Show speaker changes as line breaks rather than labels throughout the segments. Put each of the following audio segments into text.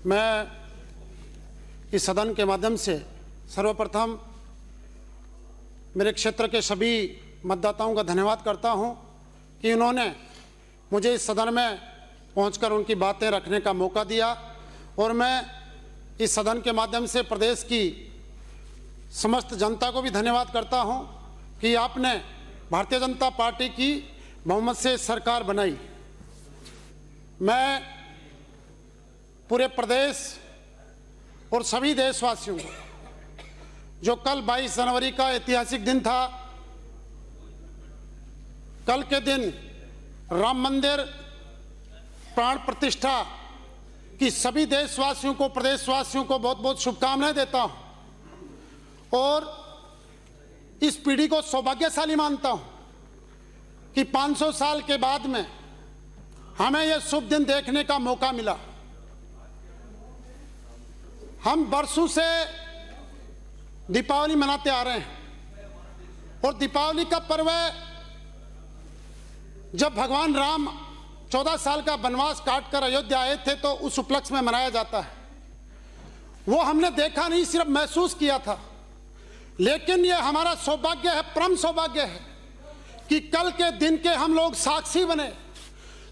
मैं इस सदन के माध्यम से सर्वप्रथम मेरे क्षेत्र के सभी मतदाताओं का धन्यवाद करता हूं कि उन्होंने मुझे इस सदन में पहुंचकर उनकी बातें रखने का मौका दिया और मैं इस सदन के माध्यम से प्रदेश की समस्त जनता को भी धन्यवाद करता हूं कि आपने भारतीय जनता पार्टी की बहुमत से सरकार बनाई। मैं पूरे प्रदेश और सभी देशवासियों को, जो कल 22 जनवरी का ऐतिहासिक दिन था, कल के दिन राम मंदिर प्राण प्रतिष्ठा की सभी देशवासियों को, प्रदेशवासियों को बहुत बहुत शुभकामनाएं देता हूं और इस पीढ़ी को सौभाग्यशाली मानता हूं कि 500 साल के बाद में हमें यह शुभ दिन देखने का मौका मिला। हम बरसों से दीपावली मनाते आ रहे हैं और दीपावली का पर्व जब भगवान राम 14 साल का वनवास काटकर अयोध्या आए थे तो उस उपलक्ष्य में मनाया जाता है। वो हमने देखा नहीं, सिर्फ महसूस किया था। लेकिन ये हमारा सौभाग्य है, परम सौभाग्य है कि कल के दिन के हम लोग साक्षी बने।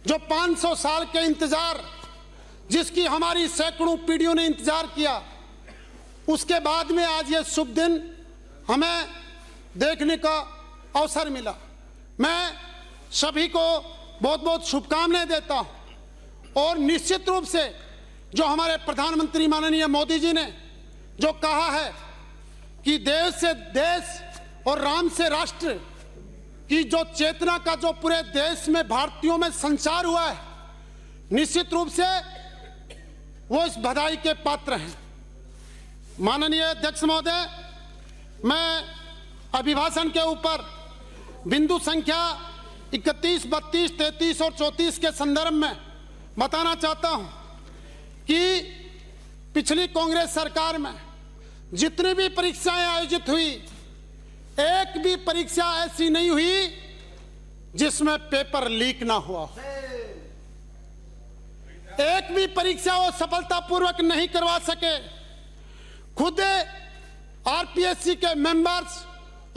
जो 500 साल के इंतजार, जिसकी हमारी सैकड़ों पीढ़ियों ने इंतजार किया, उसके बाद में आज ये शुभ दिन हमें देखने का अवसर मिला। मैं सभी को बहुत बहुत शुभकामनाएं देता हूं और निश्चित रूप से जो हमारे प्रधानमंत्री माननीय मोदी जी ने जो कहा है कि देश से देश और राम से राष्ट्र की जो चेतना का जो पूरे देश में भारतीयों में संचार हुआ है, निश्चित रूप से वो इस बधाई के पात्र हैं। माननीय अध्यक्ष महोदय, मैं अभिभाषण के ऊपर बिंदु संख्या 31, 32, 33 और 34 के संदर्भ में बताना चाहता हूं कि पिछली कांग्रेस सरकार में जितनी भी परीक्षाएं आयोजित हुई, एक भी परीक्षा ऐसी नहीं हुई जिसमें पेपर लीक ना हुआ हो। एक भी परीक्षा वो सफलतापूर्वक नहीं करवा सके। खुद आरपीएससी के मेंबर्स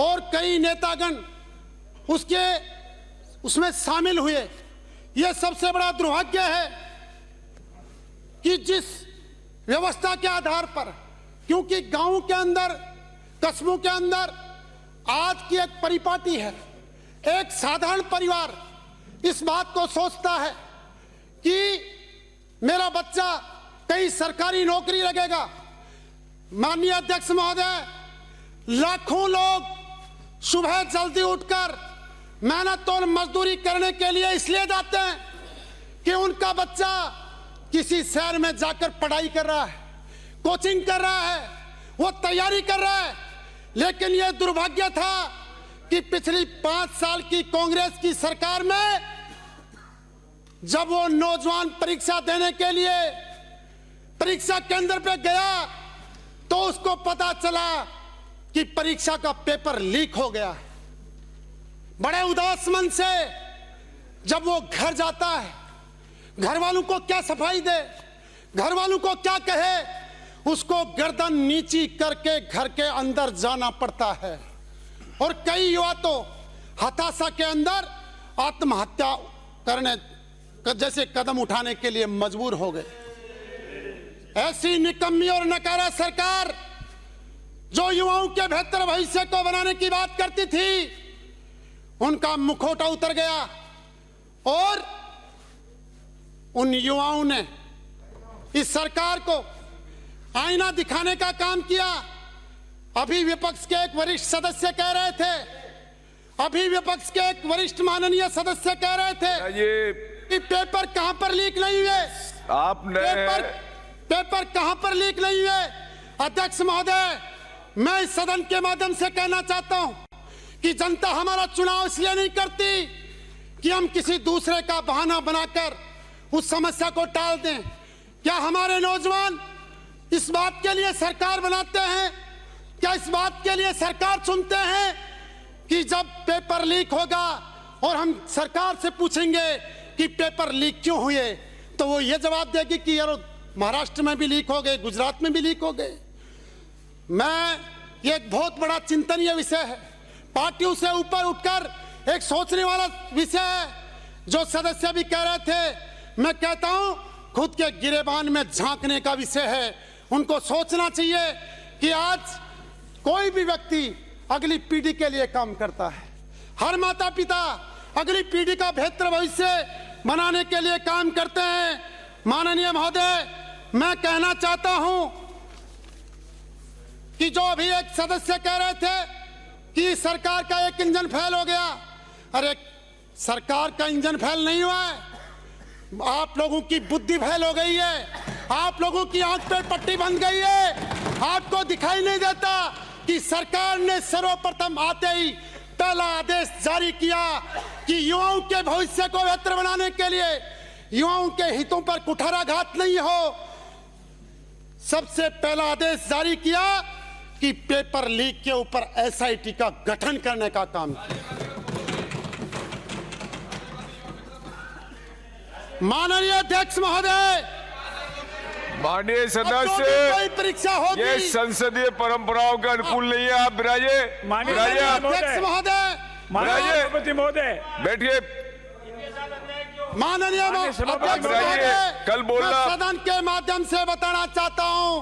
और कई नेतागण उसमें शामिल हुए। यह सबसे बड़ा दुर्भाग्य है कि जिस व्यवस्था के आधार पर, क्योंकि गांव के अंदर, कस्बों के अंदर आज की एक परिपाटी है, एक साधारण परिवार इस बात को सोचता है कि मेरा बच्चा कहीं सरकारी नौकरी लगेगा। माननीय अध्यक्ष महोदय, लाखों लोग सुबह जल्दी उठकर मेहनत और मजदूरी करने के लिए इसलिए जाते हैं कि उनका बच्चा किसी शहर में जाकर पढ़ाई कर रहा है, कोचिंग कर रहा है, वो तैयारी कर रहा है। लेकिन यह दुर्भाग्य था कि पिछली 5 साल की कांग्रेस की सरकार में जब वो नौजवान परीक्षा देने के लिए परीक्षा केंद्र पे गया तो उसको पता चला कि परीक्षा का पेपर लीक हो गया। बड़े उदास मन से जब वो घर जाता है, घर वालों को क्या सफाई दे, घर वालों को क्या कहे, उसको गर्दन नीची करके घर के अंदर जाना पड़ता है। और कई युवा तो हताशा के अंदर आत्महत्या करने जैसे कदम उठाने के लिए मजबूर हो गए। ऐसी निकम्मी और नकारा सरकार जो युवाओं के बेहतर भविष्य को बनाने की बात करती थी, उनका मुखौटा उतर गया और उन युवाओं ने इस सरकार को आईना दिखाने का काम किया। अभी विपक्ष के एक वरिष्ठ सदस्य कह रहे थे, अभी विपक्ष के एक वरिष्ठ माननीय सदस्य कह रहे थे कि पेपर कहां पर लीक नहीं हुए,
आपने
पेपर कहां पर लीक नहीं हुए। अध्यक्ष महोदय, मैं इस सदन के माध्यम से कहना चाहता हूं कि जनता हमारा चुनाव इसलिए नहीं करती कि हम किसी दूसरे का बहाना बनाकर उस समस्या को टाल दें। क्या हमारे नौजवान इस बात के लिए सरकार बनाते हैं, क्या इस बात के लिए सरकार चुनते हैं कि जब पेपर लीक होगा और हम सरकार से पूछेंगे कि पेपर लीक क्यों हुए, तो वो ये जवाब देगी कि यार महाराष्ट्र में भी लीक हो गए, गुजरात में भी लीक हो गए। ये एक बहुत बड़ा चिंतनीय विषय है, पार्टियों से ऊपर उठकर एक सोचने वाला विषय है। जो सदस्य भी कह रहे थे, मैं कहता हूं खुद के गिरेबान में झांकने का विषय है। उनको सोचना चाहिए कि आज कोई भी व्यक्ति अगली पीढ़ी के लिए काम करता है। हर माता पिता अगली पीढ़ी का बेहतर भविष्य बनाने के लिए काम करते हैं। माननीय महोदय, मैं कहना चाहता हूं कि जो अभी एक सदस्य कह रहे थे कि सरकार का एक इंजन फेल हो गया, अरे सरकार का इंजन फेल नहीं हुआ है, आप लोगों की बुद्धि फेल हो गई है, आप लोगों की आंख पे पट्टी बंध गई है। आपको दिखाई नहीं देता कि सरकार ने सर्वप्रथम आते ही पहला आदेश जारी किया कि युवाओं के भविष्य को बेहतर बनाने के लिए युवाओं के हितों पर कुठाराघात नहीं हो। सबसे पहला आदेश जारी किया कि पेपर लीक के ऊपर एसआईटी का गठन करने का काम किया। माननीय अध्यक्ष महोदय,
माननीय सदस्य,
कोई परीक्षा होगी,
ये संसदीय परंपराओं के अनुकूल नहीं है। आप बिराजे,
माननीय अध्यक्ष महोदय,
सभापति महोदय बैठिए।
माननीय अध्यक्ष महोदय,
कल बोलना
सदन के माध्यम से बताना चाहता हूं,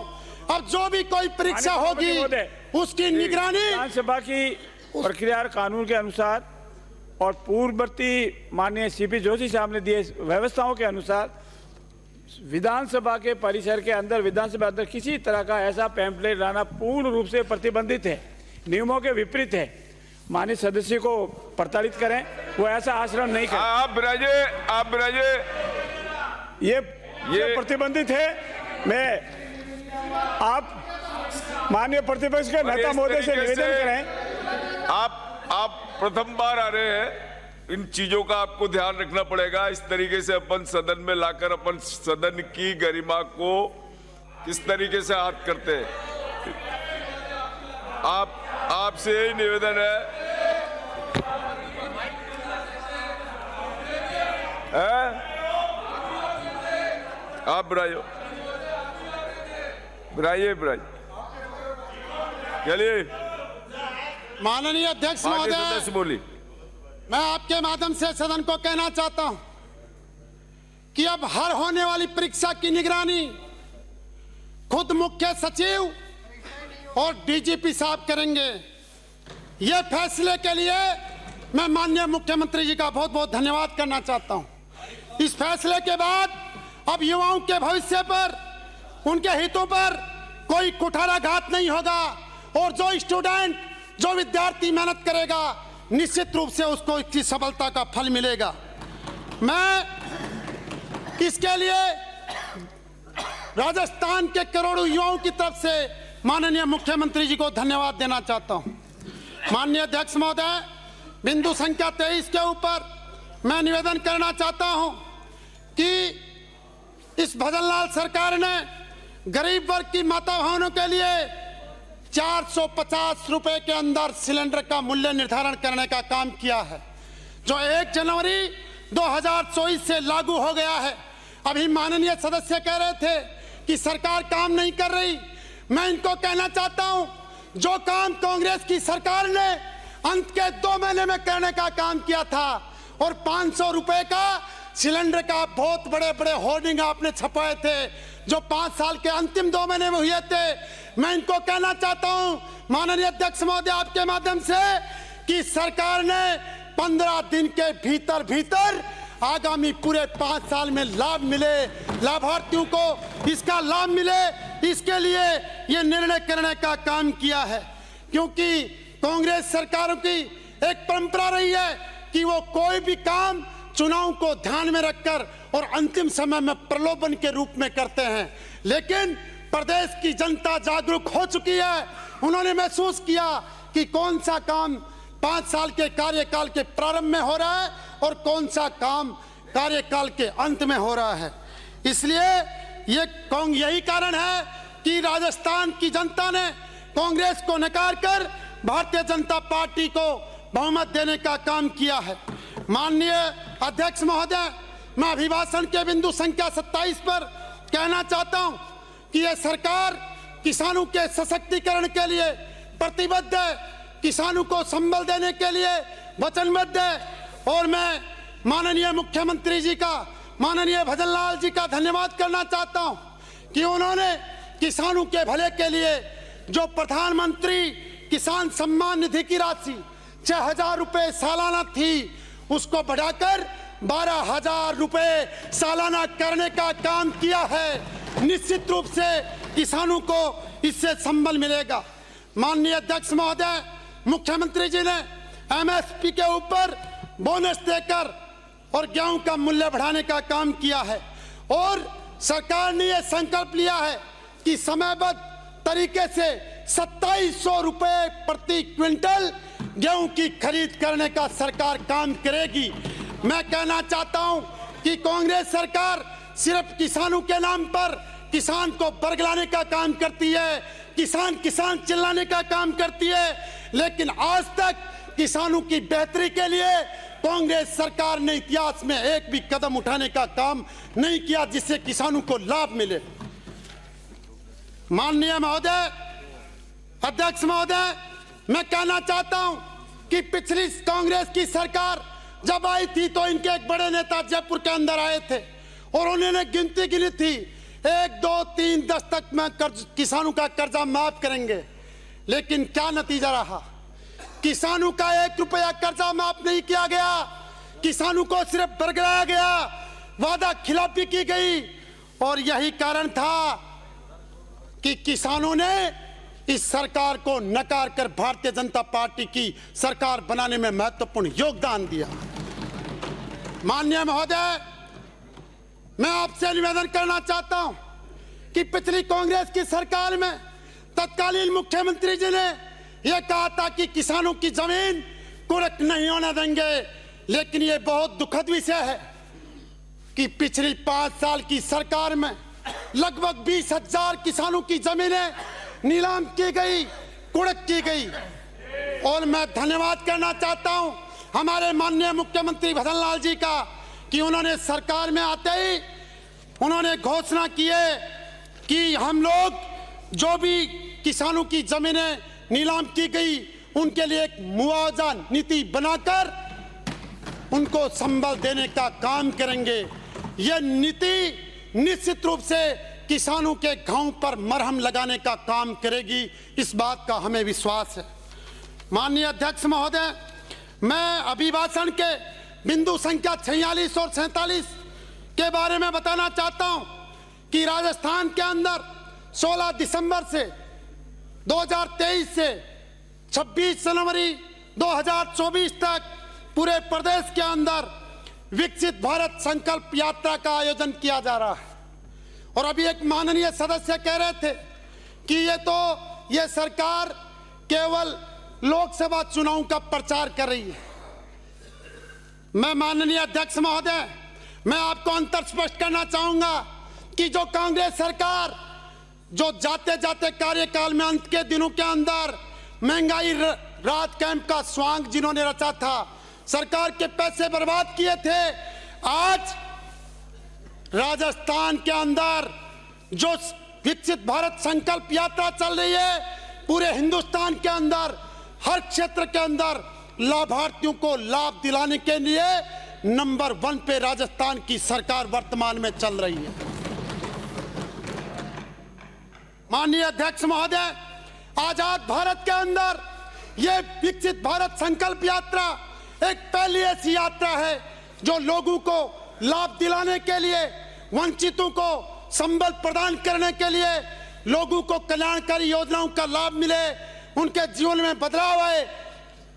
अब जो भी कोई परीक्षा होगी उसकी निगरानी
विधानसभा की प्रक्रिया कानून के अनुसार और पूर्ववर्ती माननीय सीपी जोशी साहब ने दिए व्यवस्थाओं के अनुसार विधानसभा के परिसर के अंदर, विधानसभा अंदर किसी तरह का ऐसा पैम्पलेट लाना पूर्ण रूप से प्रतिबंधित है, नियमों के विपरीत है। माननीय सदस्य को प्रताड़ित करें, वो ऐसा आचरण नहीं करें।
आप बिराजे,
ये प्रतिबंधित है। मैं आप माननीय प्रतिपक्ष के नेता महोदय से निवेदन करें।
आप प्रथम बार आ रहे हैं, इन चीजों का आपको ध्यान रखना पड़ेगा। इस तरीके से अपन सदन में लाकर अपन सदन की गरिमा को किस तरीके से हाथ करते हैं। आपसे यही निवेदन है, आप बिराइए चलिए।
माननीय अध्यक्ष महोदय,
बोली,
मैं आपके माध्यम से सदन को कहना चाहता हूं कि अब हर होने वाली परीक्षा की निगरानी खुद मुख्य सचिव और डीजीपी साहब करेंगे। ये फैसले के लिए मैं माननीय मुख्यमंत्री जी का बहुत बहुत धन्यवाद करना चाहता हूं। इस फैसले के बाद अब युवाओं के भविष्य पर, उनके हितों पर कोई कुठाराघात नहीं होगा और जो स्टूडेंट, जो विद्यार्थी मेहनत करेगा निश्चित रूप से उसको इसकी सफलता का फल मिलेगा। मैं इसके लिए राजस्थान के करोड़ों युवाओं की तरफ से माननीय मुख्यमंत्री जी को धन्यवाद देना चाहता हूं। माननीय अध्यक्ष महोदय, बिंदु संख्या 23 के ऊपर मैं निवेदन करना चाहता हूं कि इस भजनलाल सरकार ने गरीब वर्ग की माता बहनों के लिए 450 रुपए के अंदर सिलेंडर का मूल्य निर्धारण करने का काम किया है, जो 1 जनवरी 2024 से लागू हो गया है। अभी माननीय सदस्य कह रहे थे कि सरकार काम नहीं कर रही। मैं इनको कहना चाहता हूं, जो काम कांग्रेस की सरकार ने अंत के 2 महीने में करने का काम किया था और 500 रुपए का सिलेंडर का बहुत बड़े बड़े होर्डिंग आपने छपाए थे, जो 5 साल के अंतिम 2 महीने में हुए थे। मैं इनको कहना चाहता हूं माननीय अध्यक्ष महोदय आपके माध्यम से कि सरकार ने 15 दिन के भीतर आगामी पूरे 5 साल में लाभ मिले, लाभार्थियों को इसका लाभ मिले, इसके लिए ये निर्णय करने का काम किया है। क्योंकि कांग्रेस सरकारों की एक परंपरा रही है कि वो कोई भी काम चुनाव को ध्यान में रखकर और अंतिम समय में प्रलोभन के रूप में करते हैं। लेकिन प्रदेश की जनता जागरूक हो चुकी है। उन्होंने महसूस किया कि कौन सा काम 5 साल के कार्यकाल के प्रारंभ में हो रहा है और कौन सा काम कार्यकाल के अंत में हो रहा है। इसलिए यही कारण है कि राजस्थान की जनता ने कांग्रेस को नकार कर भारतीय जनता पार्टी को बहुमत देने का काम किया है। माननीय अध्यक्ष महोदय, मैं अभिभाषण के बिंदु संख्या 27 पर कहना चाहता हूं कि यह सरकार किसानों के सशक्तिकरण के लिए प्रतिबद्ध है, किसानों को संबल देने के लिए वचनबद्ध है। और मैं माननीय मुख्यमंत्री जी का, माननीय भजन लाल जी का धन्यवाद करना चाहता हूं कि उन्होंने किसानों के भले के लिए जो प्रधानमंत्री किसान सम्मान निधि की राशि 6,000 रुपए सालाना थी, उसको बढ़ाकर 12,000 रुपए सालाना करने का काम किया है। निश्चित रूप से किसानों को इससे संबल मिलेगा। माननीय अध्यक्ष महोदय, मुख्यमंत्री जी ने एमएसपी के ऊपर बोनस देकर और गेहूं का मूल्य बढ़ाने का काम किया है और सरकार ने यह संकल्प लिया है कि समयबद्ध तरीके से 2700 रुपए प्रति क्विंटल गेहूं की खरीद करने का सरकार काम करेगी। मैं कहना चाहता हूं कि कांग्रेस सरकार सिर्फ किसानों के नाम पर किसान को बरगलाने का काम करती है, किसान किसान चिल्लाने का काम करती है, लेकिन आज तक किसानों की बेहतरी के लिए कांग्रेस सरकार ने इतिहास में एक भी कदम उठाने का काम नहीं किया जिससे किसानों को लाभ मिले। माननीय महोदय, अध्यक्ष महोदय, मैं कहना चाहता हूं कि पिछली कांग्रेस की सरकार जब आई थी तो इनके एक बड़े नेता जयपुर के अंदर आए थे और उन्होंने गिनती गिनी थी 1, 2, 3, 10 तक में किसानों का कर्जा माफ करेंगे, लेकिन क्या नतीजा रहा? किसानों का 1 रुपया कर्जा माफ नहीं किया गया, किसानों को सिर्फ बरगलाया गया, वादा खिलाफी की गई और यही कारण था कि किसानों ने इस सरकार को नकार कर भारतीय जनता पार्टी की सरकार बनाने में महत्वपूर्ण योगदान दिया। माननीय महोदय, मैं आपसे निवेदन करना चाहता हूं कि पिछली कांग्रेस की सरकार में तत्कालीन मुख्यमंत्री जी ने यह कहा था कि किसानों की जमीन कुर्क नहीं होने देंगे, लेकिन यह बहुत दुखद विषय है कि पिछली 5 साल की सरकार में लगभग 20,000 किसानों की जमीनें नीलाम की गई, कुर्क की गई। और मैं धन्यवाद करना चाहता हूं हमारे माननीय मुख्यमंत्री भजन लाल जी का कि उन्होंने सरकार में आते ही उन्होंने घोषणा की है कि हम लोग जो भी किसानों की जमीनें नीलाम की गई उनके लिए एक मुआवजा नीति बनाकर उनको संबल देने का काम करेंगे। यह नीति निश्चित रूप से किसानों के घावों पर मरहम लगाने का काम करेगी, इस बात का हमें विश्वास है। माननीय अध्यक्ष महोदय, मैं अभिभाषण के बिंदु संख्या 46 और 47 के बारे में बताना चाहता हूं कि राजस्थान के अंदर 16 दिसंबर से 2023 से 26 जनवरी 2024 तक पूरे प्रदेश के अंदर विकसित भारत संकल्प यात्रा का आयोजन किया जा रहा है। और अभी एक माननीय सदस्य कह रहे थे कि ये सरकार केवल लोकसभा चुनाव का प्रचार कर रही है। मैं माननीय अध्यक्ष महोदय, मैं आपको अंतर स्पष्ट करना चाहूंगा कि जो कांग्रेस सरकार जो जाते जाते कार्यकाल में अंत के दिनों के अंदर महंगाई राहत कैंप का स्वांग जिन्होंने रचा था, सरकार के पैसे बर्बाद किए थे, आज राजस्थान के अंदर जो विकसित भारत संकल्प यात्रा चल रही है, पूरे हिंदुस्तान के अंदर हर क्षेत्र के अंदर लाभार्थियों को लाभ दिलाने के लिए नंबर 1 पे राजस्थान की सरकार वर्तमान में चल रही है। माननीय अध्यक्ष महोदय, आजाद भारत के अंदर यह विकसित भारत संकल्प यात्रा एक पहली ऐसी यात्रा है जो लोगों को लाभ दिलाने के लिए, वंचितों को संबल प्रदान करने के लिए, लोगों को कल्याणकारी योजनाओं का लाभ मिले, उनके जीवन में बदलाव आए,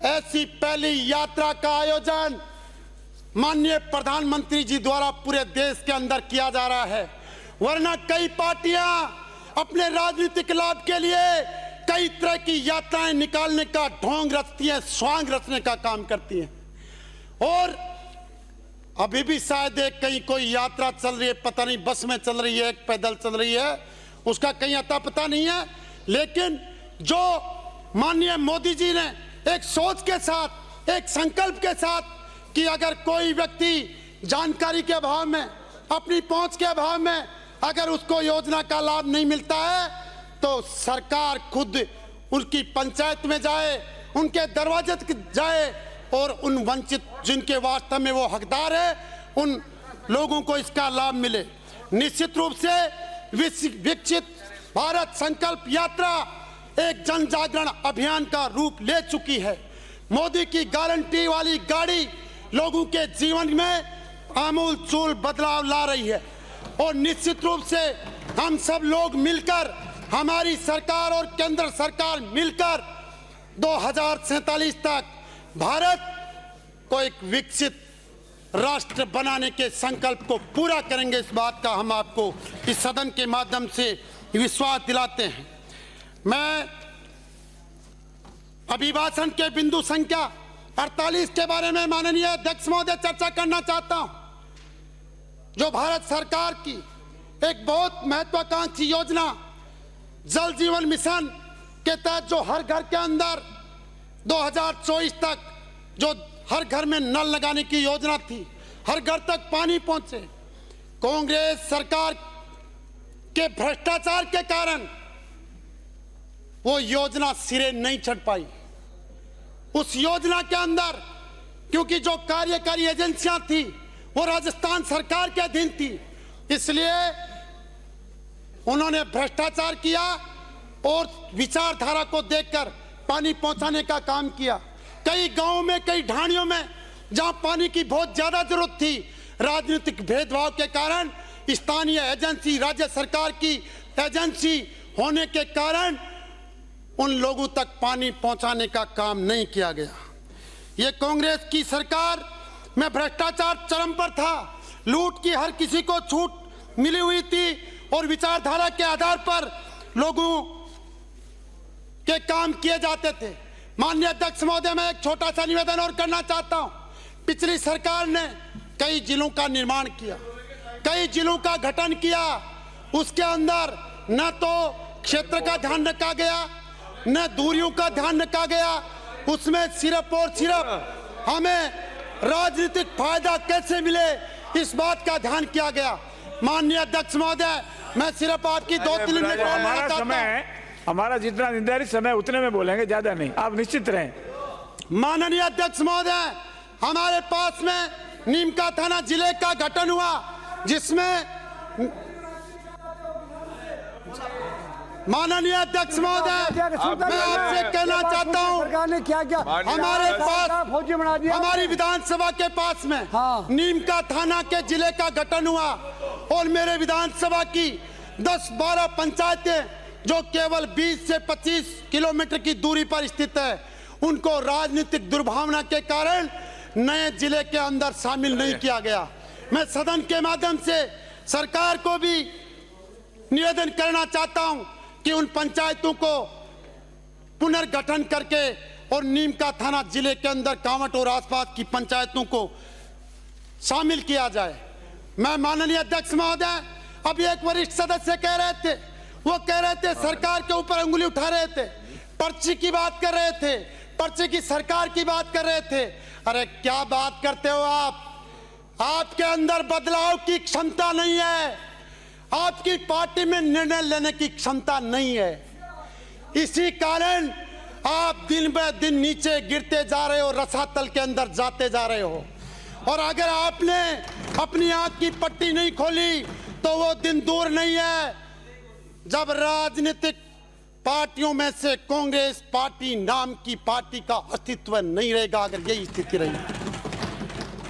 ऐसी पहली यात्रा का आयोजन माननीय प्रधानमंत्री जी द्वारा पूरे देश के अंदर किया जा रहा है। वरना कई पार्टियां अपने राजनीतिक लाभ के लिए कई तरह की यात्राएं निकालने का ढोंग रचती हैं, स्वांग रचने का काम करती हैं। और अभी भी शायद कहीं कोई यात्रा चल रही है, पता नहीं बस में चल रही है, एक पैदल चल रही है, उसका कहीं अता पता नहीं है। लेकिन जो माननीय मोदी जी ने एक सोच के साथ, एक संकल्प के साथ कि अगर कोई व्यक्ति जानकारी के अभाव में, अपनी पहुंच के अभाव में अगर उसको योजना का लाभ नहीं मिलता है तो सरकार खुद उनकी पंचायत में जाए, उनके दरवाजे तक जाए और उन वंचित जिनके वास्तव में वो हकदार है उन लोगों को इसका लाभ मिले। निश्चित रूप से विकसित भारत संकल्प यात्रा एक जन जागरण अभियान का रूप ले चुकी है। मोदी की गारंटी वाली गाड़ी लोगों के जीवन में आमूल चूल बदलाव ला रही है और निश्चित रूप से हम सब लोग मिलकर, हमारी सरकार और केंद्र सरकार मिलकर 2047 तक भारत को एक विकसित राष्ट्र बनाने के संकल्प को पूरा करेंगे। इस बात का हम आपको इस सदन के माध्यम से विश्वास दिलाते हैं। मैं अभिभाषण के बिंदु संख्या 48 के बारे में माननीय अध्यक्ष महोदय चर्चा करना चाहता हूं, जो भारत सरकार की एक बहुत महत्वाकांक्षी योजना जल जीवन मिशन के तहत जो हर घर के अंदर 2024 तक जो हर घर में नल लगाने की योजना थी, हर घर तक पानी पहुंचे, कांग्रेस सरकार के भ्रष्टाचार के कारण वो योजना सिरे नहीं चढ़ पाई। उस योजना के अंदर क्योंकि जो कार्यकारी एजेंसियां थी वो राजस्थान सरकार के अधीन थी, इसलिए उन्होंने भ्रष्टाचार किया और विचारधारा को देखकर पानी पहुंचाने का काम किया। कई गांवों में, कई ढाणियों में जहां पानी की बहुत ज्यादा जरूरत थी, राजनीतिक भेदभाव के कारण स्थानीय एजेंसी, राज्य सरकार की एजेंसी होने के कारण उन लोगों तक पानी पहुंचाने का काम नहीं किया गया। ये कांग्रेस की सरकार में भ्रष्टाचार चरम पर था, लूट की हर किसी को छूट मिली हुई थी और विचारधारा के आधार पर लोगों के काम किए जाते थे। माननीय अध्यक्ष महोदय, मैं एक छोटा सा निवेदन और करना चाहता हूं। पिछली सरकार ने कई जिलों का निर्माण किया, कई जिलों का गठन किया, उसके अंदर न तो क्षेत्र का ध्यान रखा गया, न दूरियों का ध्यान रखा गया, उसमें सिर्फ और सिर्फ हमें राजनीतिक फायदा कैसे मिले इस बात का ध्यान किया गया। माननीय अध्यक्ष महोदय, मैं सिर्फ आपकी 2-3 मिनट
हमारा समय, हमारा जितना निर्धारित समय उतने में बोलेंगे, ज्यादा नहीं, आप निश्चित रहें।
माननीय अध्यक्ष महोदय, हमारे पास में नीमका थाना जिले का गठन हुआ, जिसमें माननीय अध्यक्ष महोदय, मैं आपसे कहना चाहता हूं,
सरकार ने क्या क्या
हमारे पास
फौजी बना दिया,
हमारी विधानसभा के पास में नीमका थाना के जिले का गठन हुआ और मेरे विधानसभा की 10-12 पंचायतें जो केवल 20 से 25 किलोमीटर की दूरी पर स्थित है, उनको राजनीतिक दुर्भावना के कारण नए जिले के अंदर शामिल नहीं किया गया। मैं सदन के माध्यम से सरकार को भी निवेदन करना चाहता हूं कि उन पंचायतों को पुनर्गठन करके और नीमका थाना जिले के अंदर कांवट और आसपास की पंचायतों को शामिल किया जाए। मैं माननीय अध्यक्ष महोदय, अभी एक वरिष्ठ सदस्य कह रहे थे, वो कह रहे थे सरकार के ऊपर उंगली उठा रहे थे, पर्ची की बात कर रहे थे, पर्ची की सरकार की बात कर रहे थे। अरे क्या बात करते हो आप? आपके अंदर बदलाव की क्षमता नहीं है, आपकी पार्टी में निर्णय लेने की क्षमता नहीं है, इसी कारण आप दिन ब दिन नीचे गिरते जा रहे हो, रसातल के अंदर जाते जा रहे हो। और अगर आपने अपनी आंख की पट्टी नहीं खोली तो वो दिन दूर नहीं है जब राजनीतिक पार्टियों में से कांग्रेस पार्टी नाम की पार्टी का अस्तित्व नहीं रहेगा, अगर यही स्थिति रही।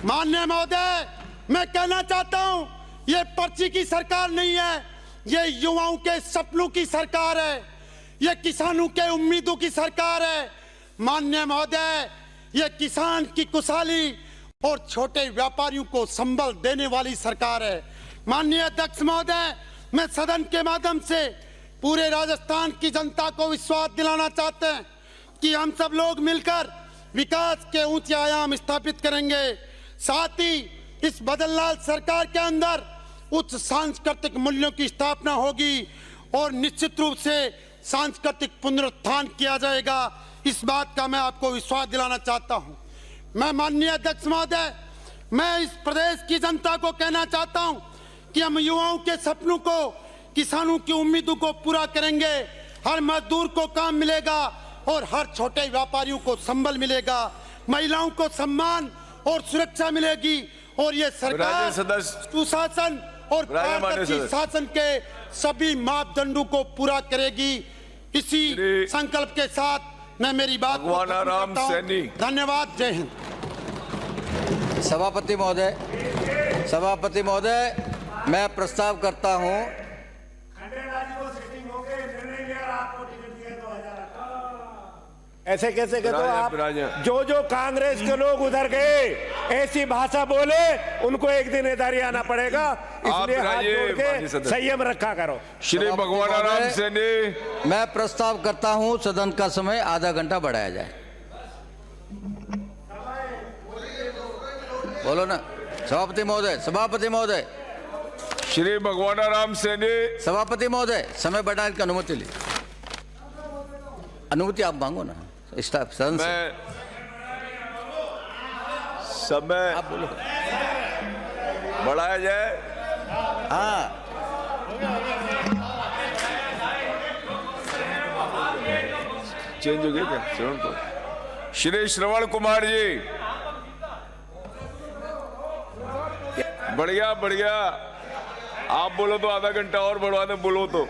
माननीय महोदय, मैं कहना चाहता हूं, ये पर्ची की सरकार नहीं है, ये युवाओं के सपनों की सरकार है, ये किसानों के उम्मीदों की सरकार है। माननीय महोदय, ये किसान की खुशहाली और छोटे व्यापारियों को संबल देने वाली सरकार है। माननीय अध्यक्ष महोदय, मैं सदन के माध्यम से पूरे राजस्थान की जनता को विश्वास दिलाना चाहते हैं कि हम सब लोग मिलकर विकास के ऊंचे आयाम स्थापित करेंगे। साथ ही इस बदललाल सरकार के अंदर उच्च सांस्कृतिक मूल्यों की स्थापना होगी और निश्चित रूप से सांस्कृतिक पुनरुत्थान किया जाएगा। इस बात का मैं आपको विश्वास दिलाना चाहता हूं। मैं माननीय अध्यक्ष महोदय, मैं इस प्रदेश की जनता को कहना चाहता हूं कि हम युवाओं के सपनों को, किसानों की उम्मीदों को पूरा करेंगे। हर मजदूर को काम मिलेगा और हर छोटे व्यापारियों को संबल मिलेगा, महिलाओं को सम्मान और सुरक्षा मिलेगी और ये सरकार सुशासन और पारदर्शी शासन के सभी मापदंडों को पूरा करेगी। इसी संकल्प के साथ मैं मेरी बात
भगवानाराम सैनी।
धन्यवाद। जय हिंद।
सभापति महोदय, मैं प्रस्ताव करता हूं
ऐसे कैसे कहते हो आप? जो कांग्रेस के लोग उधर गए ऐसी भाषा बोले उनको एक दिन इधर ही आना पड़ेगा, इसलिए हाथ जोड़ के संयम रखा करो।
श्री भगवानाराम सैनी,
मैं प्रस्ताव करता हूं सदन का समय आधा घंटा बढ़ाया जाए। बोलो ना सभापति महोदय।
श्री भगवानाराम सैनी,
सभापति महोदय, समय बढ़ाने की अनुमति ली। अनुमति आप मांगो ना स्टाफ सदन से।
समय
आप बोलो।
बढ़ाया जाए।
हाँ,
चेंज हो गया क्या? श्रवण को श्री श्रवण कुमार जी, बढ़िया। आप बोलो तो आधा घंटा और बढ़वा दे, बोलो तो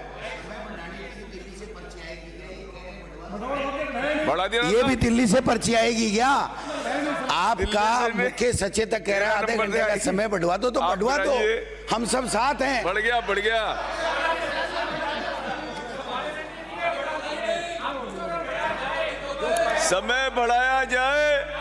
बढ़ा दिया।
ये भी दिल्ली से पर्ची आएगी क्या? आपका मुख्य सचेतक कह रहा है आधे घंटे का समय बढ़वा दो, तो बढ़वा दो, हम सब साथ हैं।
बढ़ गया। समय बढ़ाया जाए।